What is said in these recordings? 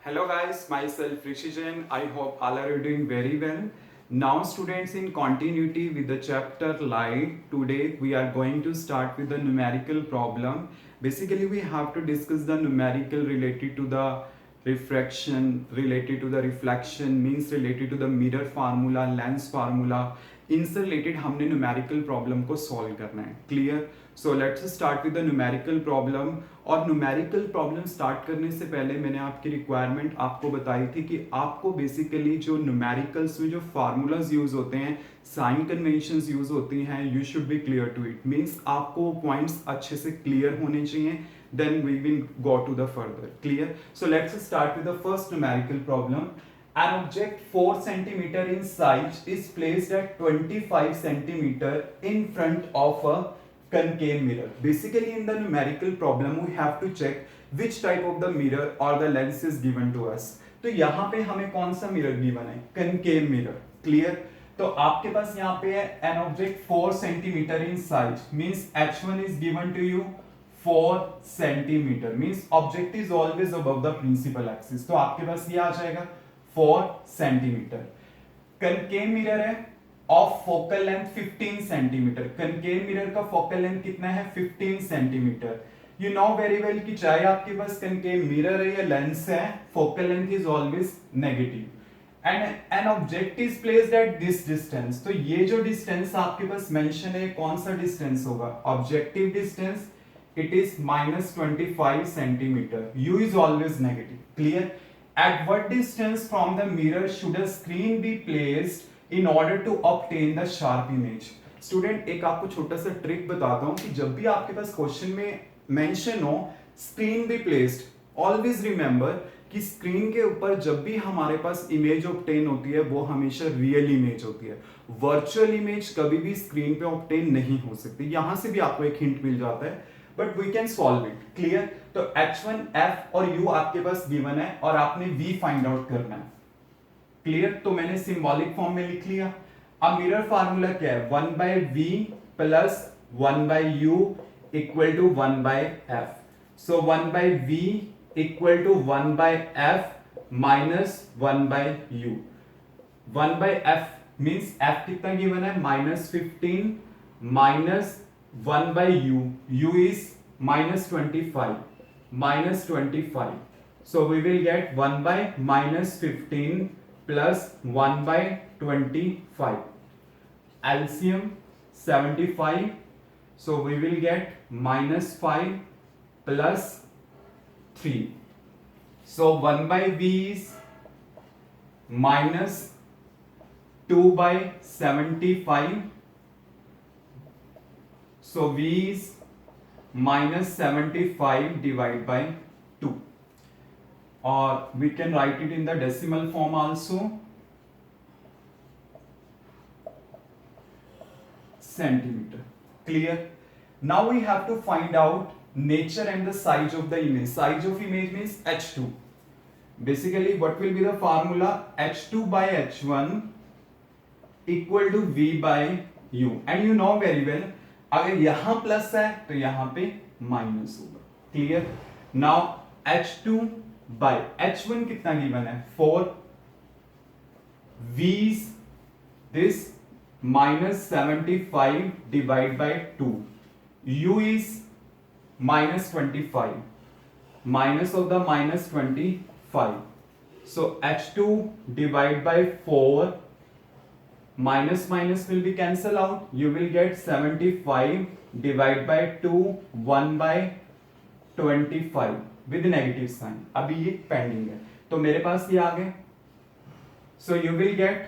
Hello guys, myself Rishi Jain. I hope all are doing very well. Now students, in continuity with the chapter light, today we are going to start with the numerical problem. Basically we have to discuss the numerical related to the refraction, related to the reflection, means related to the mirror formula, lens formula. इनसे related हमने numerical problem को solve करना है. Clear? So let's start with the numerical problem. और numerical problem start करने से पहले मैंने आपकी रिक्वायरमेंट आपको बताई थी कि आपको बेसिकली जो न्यूमेरिकल्स में जो फार्मूलाज यूज होते हैं, साइन कन्वेंशंस यूज होती हैं, you should be clear to it. Means आपको पॉइंट्स अच्छे से क्लियर होने चाहिए. Then we will go to the further. Clear? So let's start with the first numerical problem. An object 4 cm in size is placed at 25 cm in front of a concave mirror. Basically, in the numerical problem, we have to check which type of the mirror or the lens is given to us. तो यहाँ पे हमें कौन सा mirror given है? concave mirror. Clear? तो आपके पास यहाँ पे है an object 4 cm in size means h1 is given to you 4 cm means object is always above the principal axis. तो आपके पास ये आ जाएगा 4 सेंटीमीटर. कनकेव मिरर है of focal length 15 centimetre. Concave mirror का फोकल लेंथ कितना है? 15 centimetre. You know very well कि चाहे आपके पास कनकेव मिरर है या लेंस है, focal length is always negative. And an object is placed at this distance. तो ये जो डिस्टेंस आपके पास मेंशन है, कौन सा डिस्टेंस होगा? Objective distance. It is -25 centimetre. You is always negative. Clear? At what distance from the mirror should a screen be placed in order to obtain the sharp image? Student, एक आपको छोटा सा trick बताता हूँ कि जब भी आपके पास क्वेश्चन में मेंशन हो screen be placed, always remember कि स्क्रीन के ऊपर जब भी हमारे पास इमेज ऑब्टेन होती है वो हमेशा रियल इमेज होती है. वर्चुअल इमेज कभी भी स्क्रीन पे ऑब्टेन नहीं हो सकती. यहां से भी आपको एक हिंट मिल जाता है, but we can solve it. Clear? तो h1, f और u आपके पास गिवन है और आपने v फाइंड आउट करना है. क्लियर? तो मैंने सिंबॉलिक फॉर्म में लिख लिया. अब मिरर फार्मूला क्या है? 1/v plus 1/u equal to 1/f. So 1/v equal to 1/f minus 1/u. 1/f means f कितना गिवन है? -15 minus 1/u. u is -25. So we will get 1/-15 plus 1/25. LCM 75. So we will get -5 plus 3. So 1/v is -2/75. So v is -75 divided by 2, or we can write it in the decimal form also. Centimeter. Clear? Now we have to find out nature and the size of the image. Size of image means h2. Basically what will be the formula? h2 by h1 equal to v by u. And you know very well, अगर यहां plus है तो यहां पे minus होगा. Clear? Now h2 bye h1 कितना given है? 4. v is this -75 divided by 2. u is -25. Minus of the -25. So h2 divided by 4. Minus will be cancel out. You will get 75 divided by 2, 1/25 with negative sign. अभी ये pending है तो मेरे पास ये आ गए. So you will get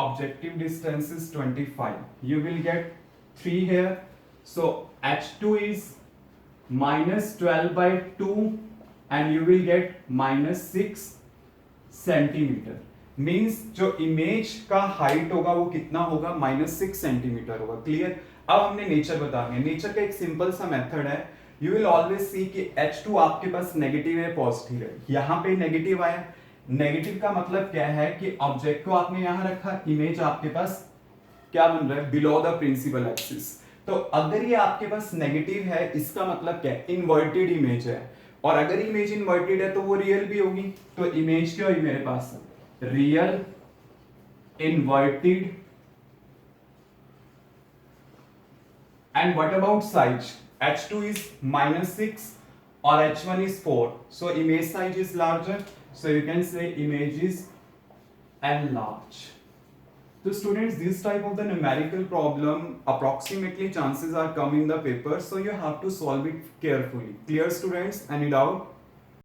objective distance is 25. You will get 3 here. So h2 is -12/2 and you will get -6 centimeter. Means जो image का height होगा वो कितना होगा? -6 सेंटीमीटर होगा. क्लियर? अब हमने नेचर बताएंगे. नेचर का एक सिंपल सा मेथड है. यू विल ऑलवेज सी कि h2 आपके पास नेगेटिव है, पॉजिटिव है. यहां पे नेगेटिव आया. नेगेटिव का मतलब क्या है कि ऑब्जेक्ट को आपने यहां रखा, इमेज आपके पास क्या बन रहा है? Below the principal axis. तो अगर ये आपके पास नेगेटिव है, इसका मतलब क्या है? इन्वर्टेड इमेज है. और अगर इमेज इन्वर्टेड है तो वो रियल भी होगी, तो इमेज क्या हुई मेरे पास, real inverted. And what about size? H2 is -6 or H1 is 4. So image size is larger. So you can say image is enlarged. So students, this type of the numerical problem approximately chances are come in the paper. So you have to solve it carefully. Clear students? Any doubt?